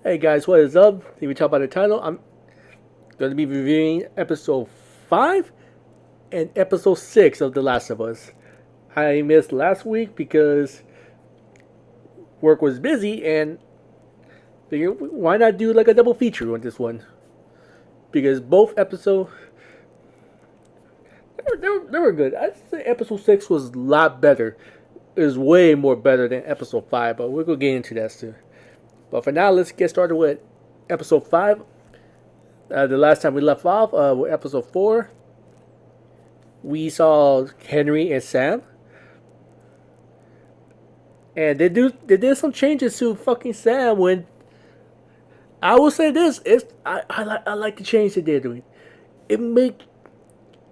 Hey guys, what is up? If you talk about the title, I'm going to be reviewing episode 5 and episode 6 of The Last of Us. I missed last week because work was busy and figured why not do like a double feature on this one? Because both episodes they were good. I'd say episode 6 was a lot better. It was way more better than episode 5, but we're going to get into that soon. But for now, let's get started with episode 5. The last time we left off, with episode 4, we saw Henry and Sam. And they did some changes to fucking Sam when I will say this, I like the change that they're doing. It make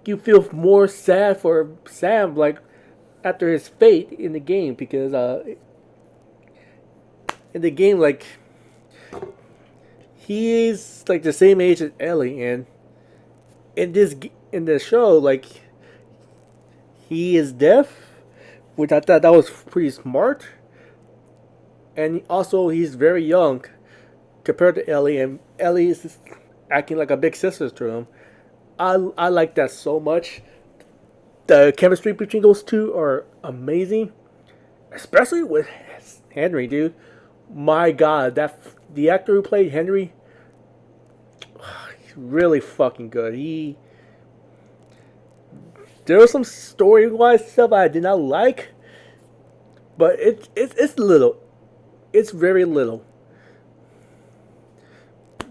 you feel more sad for Sam, like after his fate in the game, because in the game, like he is like the same age as Ellie, and in the show, like he is deaf, which I thought that was pretty smart, and also he's very young compared to Ellie, and Ellie is acting like a big sister to him. I like that so much. The chemistry between those two are amazing, especially with Henry, dude. My God, the actor who played Henry, he's really fucking good. There was some story wise stuff I did not like, but it's little, it's very little.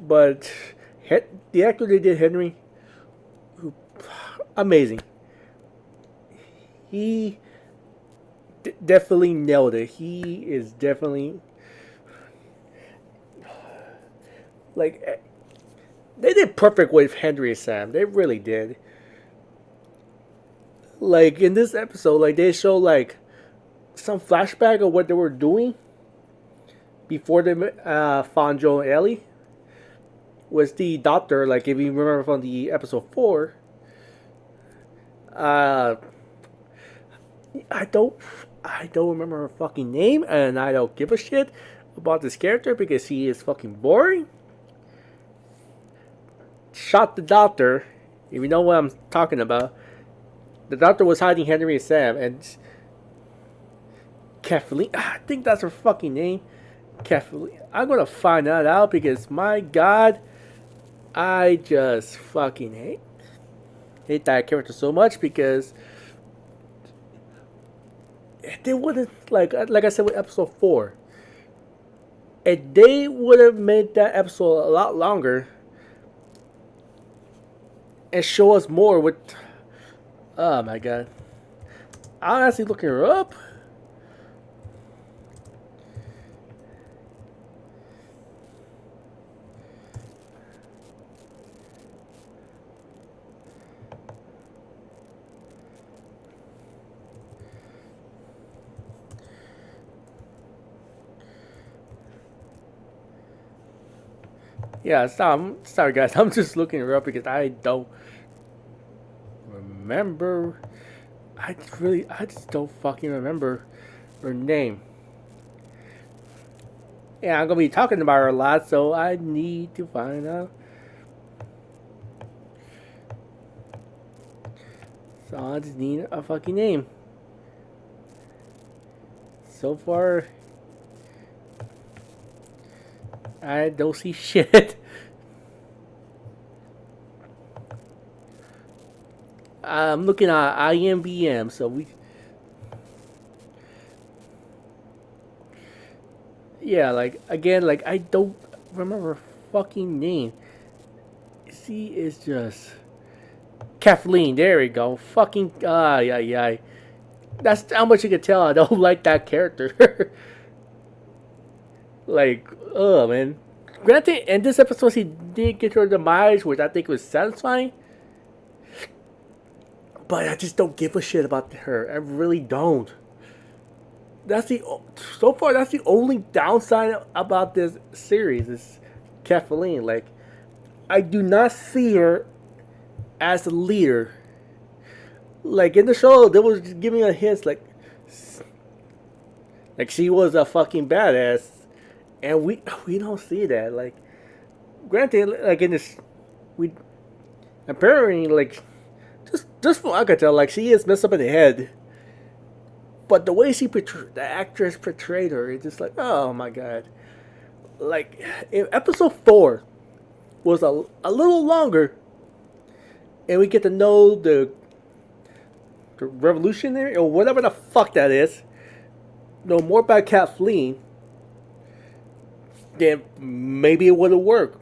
But the actor that did Henry, amazing. He definitely nailed it. He is definitely like they did perfect with Henry and Sam. They really did. Like in this episode, like they show like some flashback of what they were doing before they found Joel and Ellie. Was the doctor, like if you remember from the episode 4, I don't remember her fucking name, and I don't give a shit about this character because he is fucking boring. Shot the doctor, if you know what I'm talking about. The doctor was hiding Henry and Sam, and Kathleen, I think that's her fucking name. Kathleen. I'm gonna find that out because my God, I just fucking hate that character so much because they wouldn't like I said with episode 4. If they would have made that episode a lot longer and show us more with, oh my God, I'm actually looking her up. Yeah, sorry guys. I'm just looking her up because I don't remember. I just don't fucking remember her name. Yeah, I'm gonna be talking about her a lot, so I need to find out. So I just need a fucking name. So far, I don't see shit. I'm looking at IMBM, so yeah, like again, like I don't remember her fucking name. She is just Kathleen. There we go. Fucking yeah. That's how much you can tell. I don't like that character. Like, oh man. Granted, in this episode, he did get her demise, which I think was satisfying. But I just don't give a shit about her. I really don't. So far that's the only downside about this series is Kathleen. Like, I do not see her as a leader. Like in the show, they was giving a hint like she was a fucking badass, and we don't see that. Like, granted, like in this, we apparently like just from what I could tell, like she is messed up in the head. But the way the actress portrayed her, it's just like, oh my god. Like, in episode 4 was a little longer, and we get to know the revolutionary, or whatever the fuck that is, know more about Kathleen, then maybe it would have worked.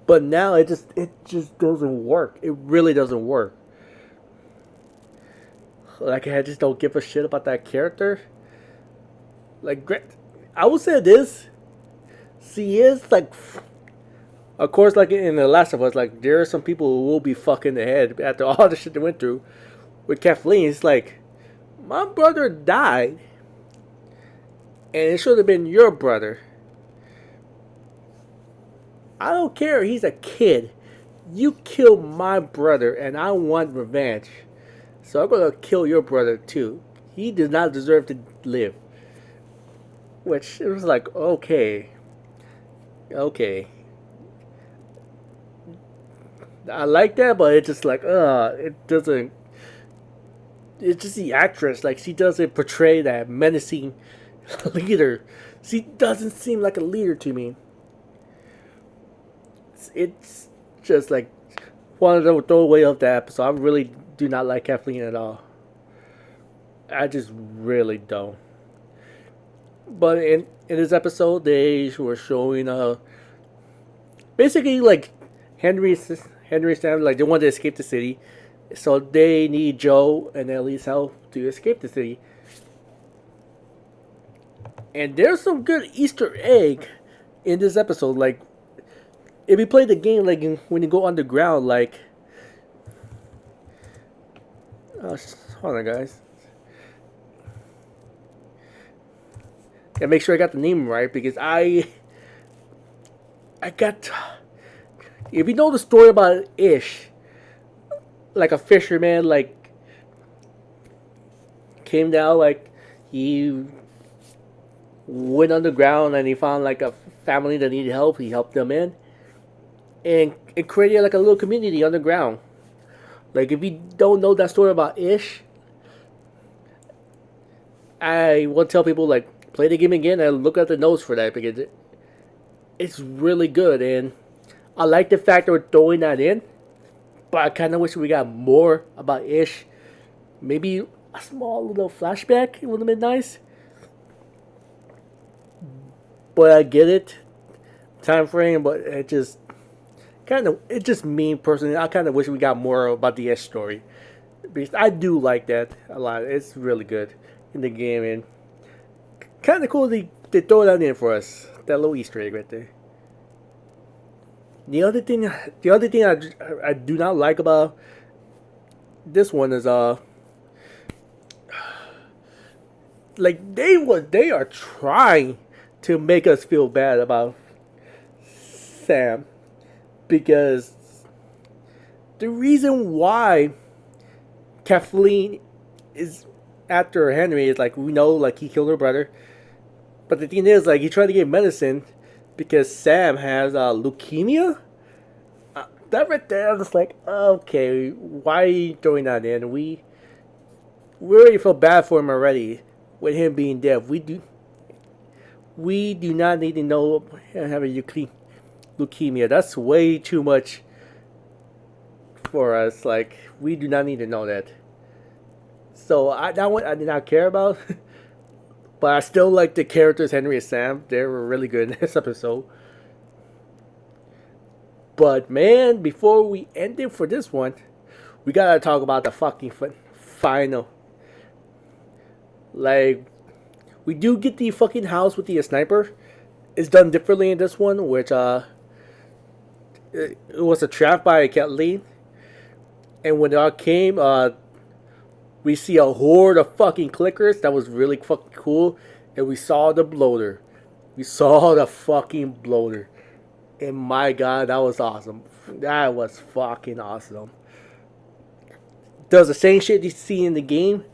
But now it just doesn't work. It really doesn't work. Like, I just don't give a shit about that character. Like, I would say this. She is, like, of course, like in The Last of Us, like, there are some people who will be fucking the head after all the shit they went through. With Kathleen, it's like, my brother died. And it should have been your brother. I don't care, he's a kid. You killed my brother, and I want revenge. So I'm gonna kill your brother too. He does not deserve to live. Which, it was like, okay. Okay. I like that, but it's just like, it doesn't. It's just the actress, like, she doesn't portray that menacing leader. She doesn't seem like a leader to me. It's just like one of the throwaway of the episode. I really do not like Kathleen at all. I just really don't. But in this episode, they were showing basically like Henry Sam, like, they want to escape the city, so they need Joe and Ellie's help to escape the city. And there's some good Easter egg in this episode. Like, if you play the game, like when you go underground, like, hold on, guys. Gotta make sure I got the name right, because I got. If you know the story about Ish, like a fisherman, like, came down, like, he went underground and he found like a family that needed help. He helped them in, and it created like a little community underground. Like, if you don't know that story about Ish, I will tell people, like, play the game again and look at the notes for that, because it's really good. And I like the fact that we're throwing that in, but I kind of wish we got more about Ish. Maybe a small little flashback would have been nice. But I get it, time frame. But it just me personally. I kind of wish we got more about the Ish story, because I do like that a lot. It's really good in the game, and kind of cool they throw that in for us. That little Easter egg right there. The other thing I do not like about this one is like, they are trying to make us feel bad about Sam, because the reason why Kathleen is after Henry is, like, we know, like, he killed her brother, but the thing is, like, he tried to get medicine because Sam has leukemia. That right there, I was like, okay, why are you throwing that in? We already feel bad for him already with him being dead. We do not need to know him having leukemia. That's way too much for us. Like, we do not need to know that. So that one I did not care about. But I still like the characters Henry and Sam. They were really good in this episode. But man, before we end it for this one, we gotta talk about the fucking final. Like, we do get the fucking house with the sniper. It's done differently in this one, which it was a trap by Kathleen. And when it came, we see a horde of fucking clickers. That was really fucking cool. And we saw the bloater. We saw the fucking bloater. And my god, that was awesome. That was fucking awesome. Does the same shit you see in the game.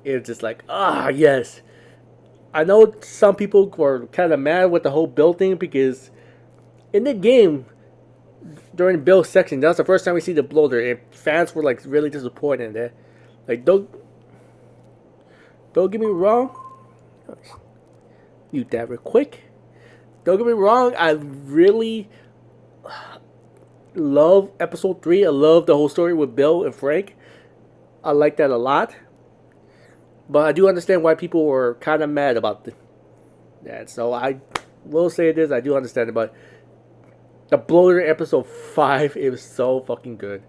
It was just like, yes. I know some people were kind of mad with the whole Bill thing because in the game during Bill's section, that was the first time we see the bloater, and fans were like really disappointed in that. Like don't get me wrong. Mute that real quick. Don't get me wrong. I really love episode 3. I love the whole story with Bill and Frank. I like that a lot. But I do understand why people were kind of mad about that. So I will say this. I do understand it. But the bloater episode 5, it was so fucking good.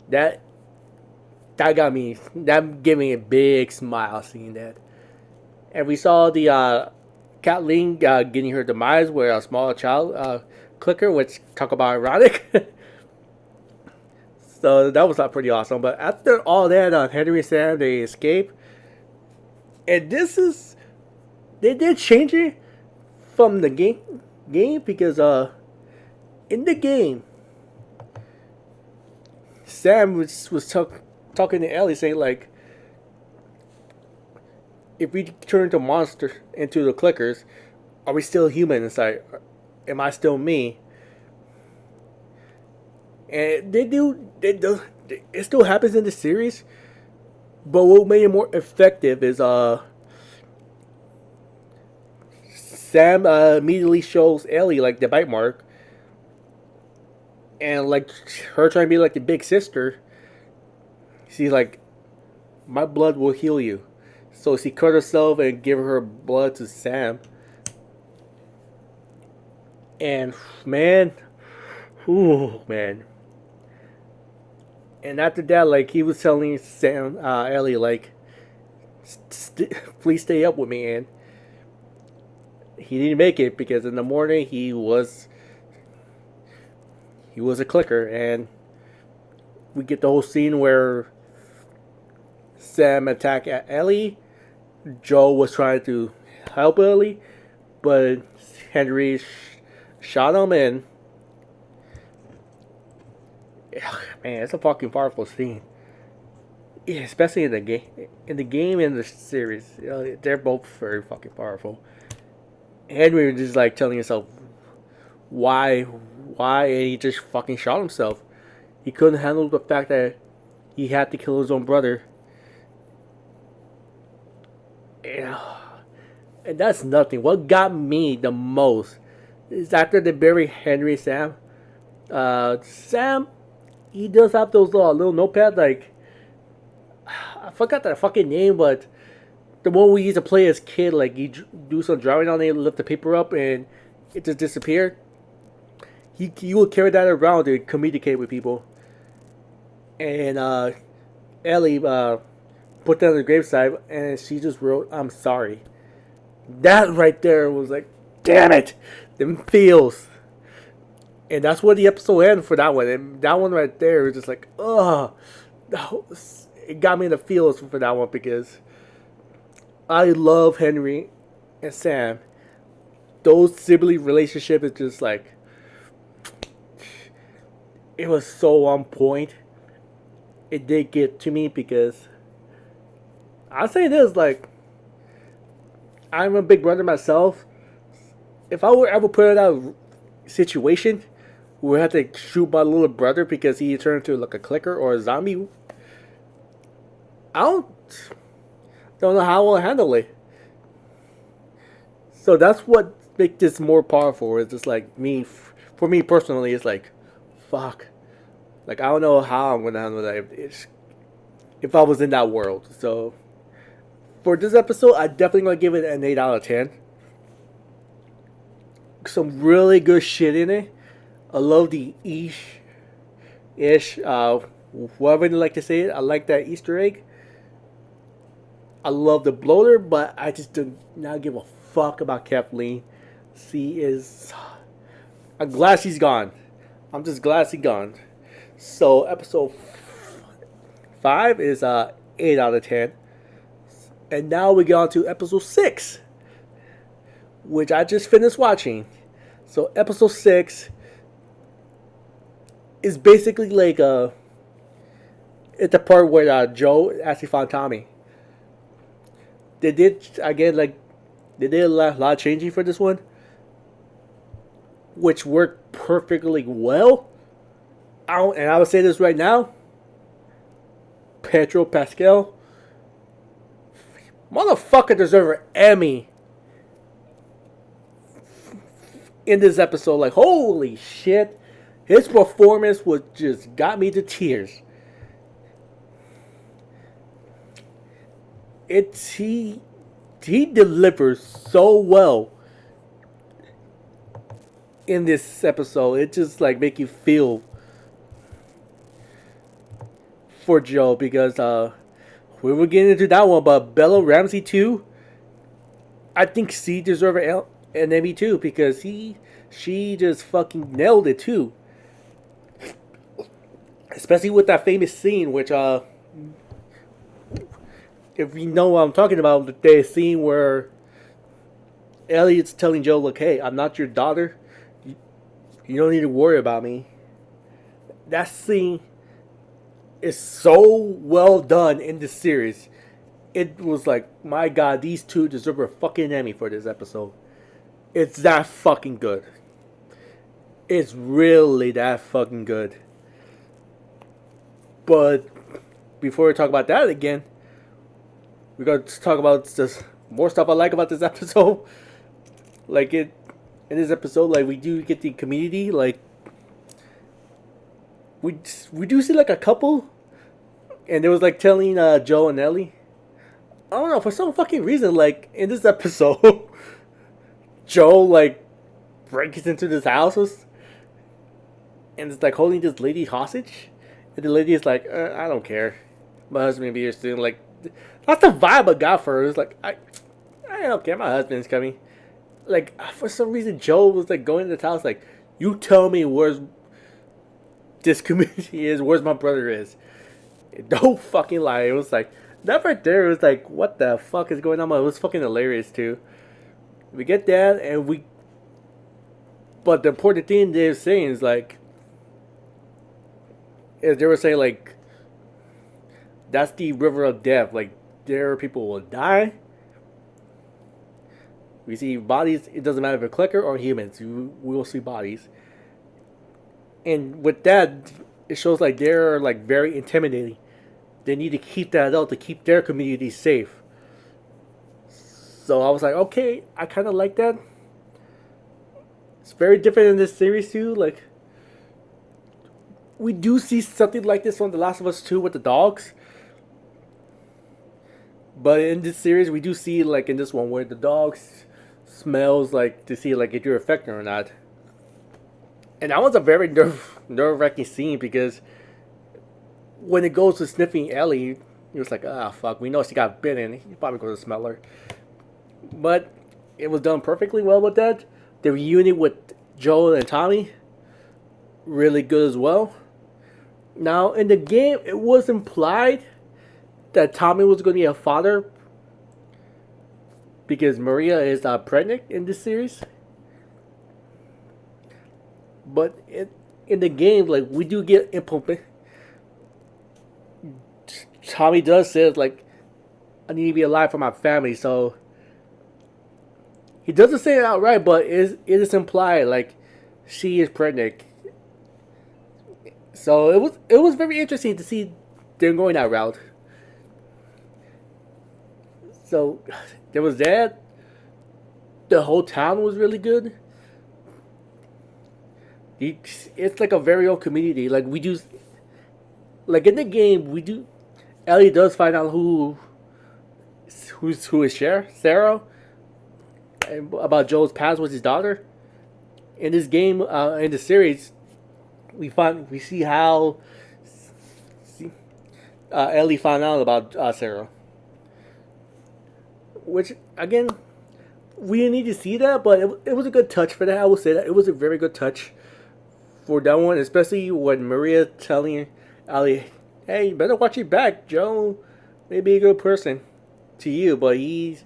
That got me. That gave me a big smile seeing that. And we saw the Kathleen getting her demise with a small child clicker, which talk about ironic. So that was pretty awesome. But after all that, Henry and Sam, they escape. And they did change it from the game because in the game, Sam was talking to Ellie saying like, if we turn into monsters, into the clickers, are we still human inside? Am I still me? And they do. It still happens in the series, but what made it more effective is Sam immediately shows Ellie like the bite mark, and like her trying to be like the big sister. She's like, my blood will heal you. So she cut herself and give her blood to Sam. And man, ooh man. And after that, like he was telling Sam, Ellie, like, please stay up with me. And he didn't make it because in the morning he was a clicker, and we get the whole scene where Sam attacked Ellie. Joe was trying to help Ellie, but Henry shot him, and man, it's a fucking powerful scene. Yeah, especially in the game, and the series, you know, they're both very fucking powerful. Henry was just like telling himself why, and he just fucking shot himself. He couldn't handle the fact that he had to kill his own brother. And that's nothing. What got me the most is after they bury Henry Sam. Sam, he does have those little notepads, like, I forgot that fucking name, but the one we used to play as kid, like you do some drawing on it, lift the paper up, and it just disappeared. He would carry that around to communicate with people. And Ellie put that on the graveside, and she just wrote, "I'm sorry." That right there was like, damn it, them feels. And that's where the episode ended for that one. And that one right there was just like, ugh. It got me in the feels for that one because I love Henry and Sam. Those sibling relationship is just like, it was so on point. It did get to me because I'll say this, like, I'm a big brother myself. If I were ever put in that situation where I had to shoot my little brother because he turned into like a clicker or a zombie, I don't know how I'll handle it. So that's what makes this more powerful. It's just like me, for me personally, it's like, fuck. Like, I don't know how I'm gonna handle that if I was in that world. So for this episode, I definitely gonna give it an 8 out of 10. Some really good shit in it. I love the ish, whatever you like to say it. I like that Easter egg. I love the bloater, but I just do not give a fuck about Kathleen. I'm glad she's gone. I'm just glad she's gone. So episode 5 is 8 out of 10. And now we get on to episode 6, which I just finished watching. So episode 6 is basically like it's the part where Joe actually found Tommy. They did again, like They did a lot of changing for this one, which worked perfectly well. And I would say this right now, Pedro Pascal, motherfucker, deserve an Emmy in this episode. Like, holy shit, his performance was just got me to tears. He delivers so well in this episode. It just like make you feel for Joe, because we were getting into that one, but Bella Ramsey too. I think she deserves an Emmy too, because she just fucking nailed it too. Especially with that famous scene, which if you know what I'm talking about, the scene where Elliot's telling Joe, "Look, hey, I'm not your daughter. You don't need to worry about me." That scene is so well done in this series. It was like, my God, these two deserve a fucking Emmy for this episode. It's that fucking good. It's really that fucking good. But before we talk about that again, we're going to talk about just more stuff I like about this episode. Like, in this episode, like, we do get the community, like, we do see like a couple, and it was like telling Joe and Ellie, I don't know, for some fucking reason, like in this episode, Joe like breaks into this house and it's like holding this lady hostage, and the lady is like, I don't care, my husband be here soon. Like, that's the vibe I got for her. It's like, I don't care, my husband's coming. Like, for some reason, Joe was like going to the house like, you tell me where's this community is, where's my brother is. Don't fucking lie. It was like, that right there was like, what the fuck is going on? It was fucking hilarious too. We get that, and but the important thing they're saying is like, is they were saying like, that's the river of death. Like, there people will die. We see bodies. It doesn't matter if they're clicker or humans. We will see bodies. And with that, it shows like they're like very intimidating. They need to keep that out to keep their community safe. So I was like, okay, I kind of like that. It's very different in this series too. Like, we do see something like this on The Last of Us 2 with the dogs. But in this series, we do see like in this one where the dogs smells, like to see like if you're affected or not. And that was a very nerve-wracking scene, because when it goes to sniffing Ellie, he was like, ah, fuck, we know she got bitten. He's probably going to smell her. But it was done perfectly well with that. The reunion with Joel and Tommy, really good as well. Now, in the game, it was implied that Tommy was going to be a father, because Maria is pregnant in this series. But in the game, like, we do get implement. Tommy does say, like, I need to be alive for my family. So he doesn't say it outright, but it is implied, like, she is pregnant. So it was very interesting to see them going that route. So there was that. The whole town was really good. It's like a very old community. Like, we do, like in the game, we do. Ellie does find out who is Sarah, and about Joel's past with his daughter. In this game, in the series, we see how Ellie found out about Sarah. Which, again, we didn't need to see that, but it was a good touch for that. I will say that it was a very good touch for that one, especially when Maria telling Ellie, hey, you better watch your back. Joe may be a good person to you, but he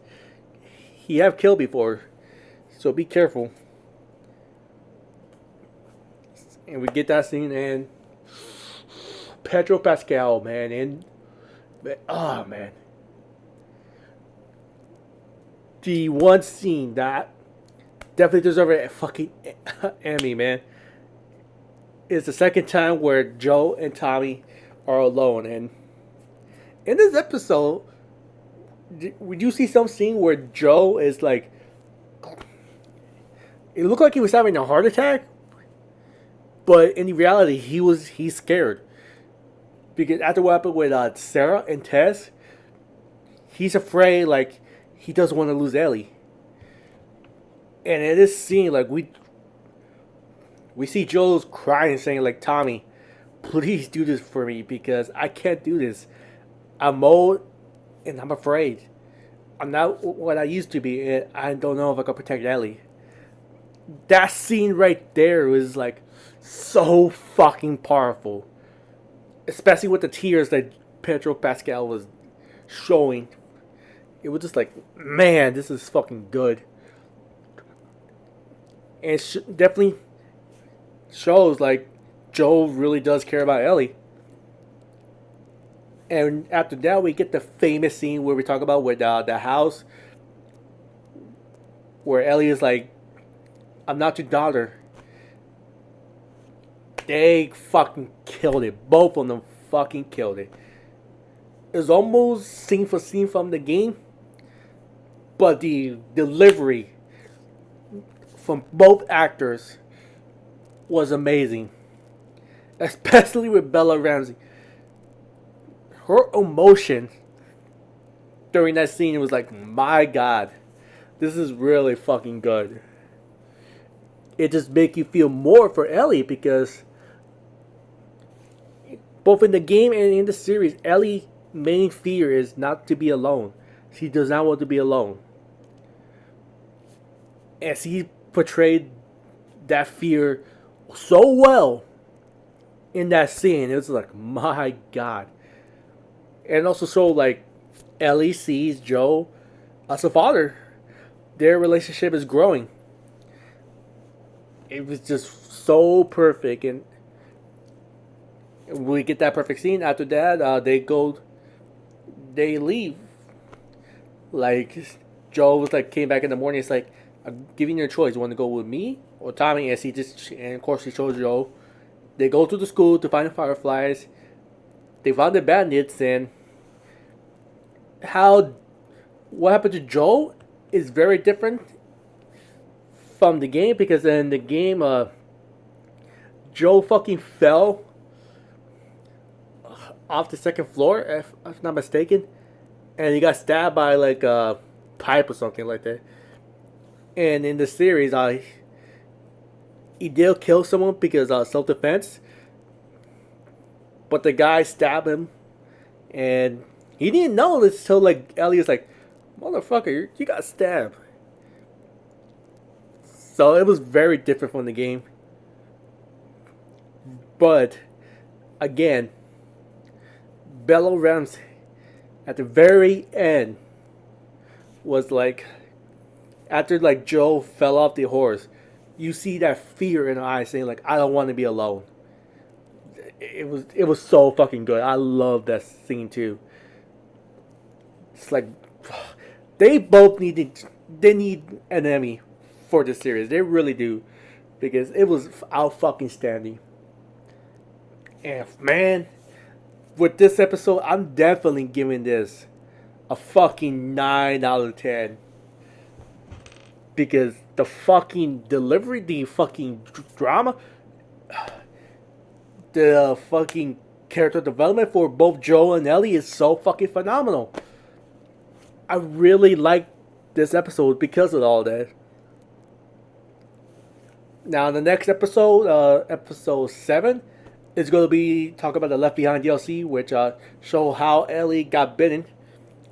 have killed before, so be careful. And we get that scene, and Pedro Pascal, man, man. the one scene that definitely deserves a fucking Emmy, man, is the second time where Joe and Tommy are alone. And in this episode, would you see some scene where Joe is like, it looked like he was having a heart attack, but in reality, he's scared because after what happened with Sarah and Tess, he's afraid, like he doesn't want to lose Ellie. And in this scene, like we see Joe's crying, saying like, Tommy, please do this for me because I can't do this. I'm old and I'm afraid. I'm not what I used to be, and I don't know if I can protect Ellie. That scene right there was like so fucking powerful, especially with the tears that Pedro Pascal was showing. It was just like, man, this is fucking good. And definitely shows like Joe really does care about Ellie. And after that, we get the famous scene where we talk about with the house, where Ellie is like, I'm not your daughter. They fucking killed it. Both of them fucking killed it. It's almost scene for scene from the game, but the delivery from both actors was amazing. Especially with Bella Ramsey. Her emotion during that scene was like, my God, this is really fucking good. It just makes you feel more for Ellie because both in the game and in the series, Ellie's main fear is not to be alone. She does not want to be alone. And she portrayed that fear so well in that scene. It was like, my God. And also showed like Ellie sees Joe as a father. Their relationship is growing. It was just so perfect, and we get that perfect scene. After that, they leave. Like Joe was like came back in the morning. It's like, I'm giving you a choice. You want to go with me or Tommy? And of course he chose Joe. They go to the school to find the Fireflies. They found the bandits, and what happened to Joe is very different from the game, because in the game, Joe fucking fell off the second floor, if I'm not mistaken, and he got stabbed by like a pipe or something like that. And in the series, he did kill someone because self-defense, but the guy stabbed him, and he didn't know this till like Ellie was like, motherfucker, you got stabbed. So it was very different from the game. But again, Bella Ramsey at the very end was like, after like Joe fell off the horse, you see that fear in her eyes saying like, I don't want to be alone. It was so fucking good. I love that scene too. It's like they need an Emmy for this series. They really do, because it was out fucking standing. And man, with this episode, I'm definitely giving this a fucking 9 out of 10. Because the fucking delivery, the fucking drama, the fucking character development for both Joe and Ellie is so fucking phenomenal. I really like this episode because of all that. Now, the next episode, episode 7, is going to be talking about the Left Behind DLC, which show how Ellie got bitten,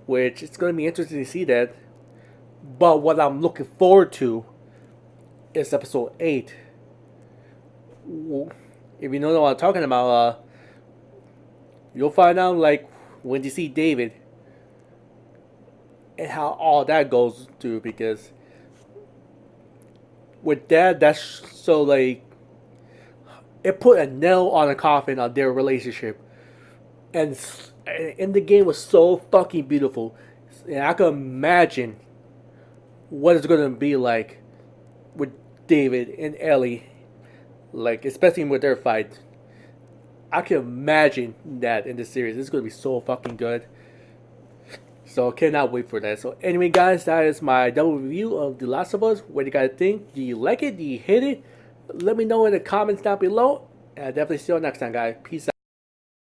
which it's going to be interesting to see that. But what I'm looking forward to is episode 8. If you don't know what I'm talking about, you'll find out like when you see David and how all that goes through, because with that, that's so like it put a nail on a coffin on their relationship, and in the game was so fucking beautiful, and I could imagine what it's going to be like with David and Ellie, like especially with their fight. I can imagine that in the series. It's going to be so fucking good. So cannot wait for that. So anyway, guys, that is my double review of The Last of Us. What do you guys think? Do you like it? Do you hate it? Let me know in the comments down below. And I'll definitely see you next time, guys. Peace out.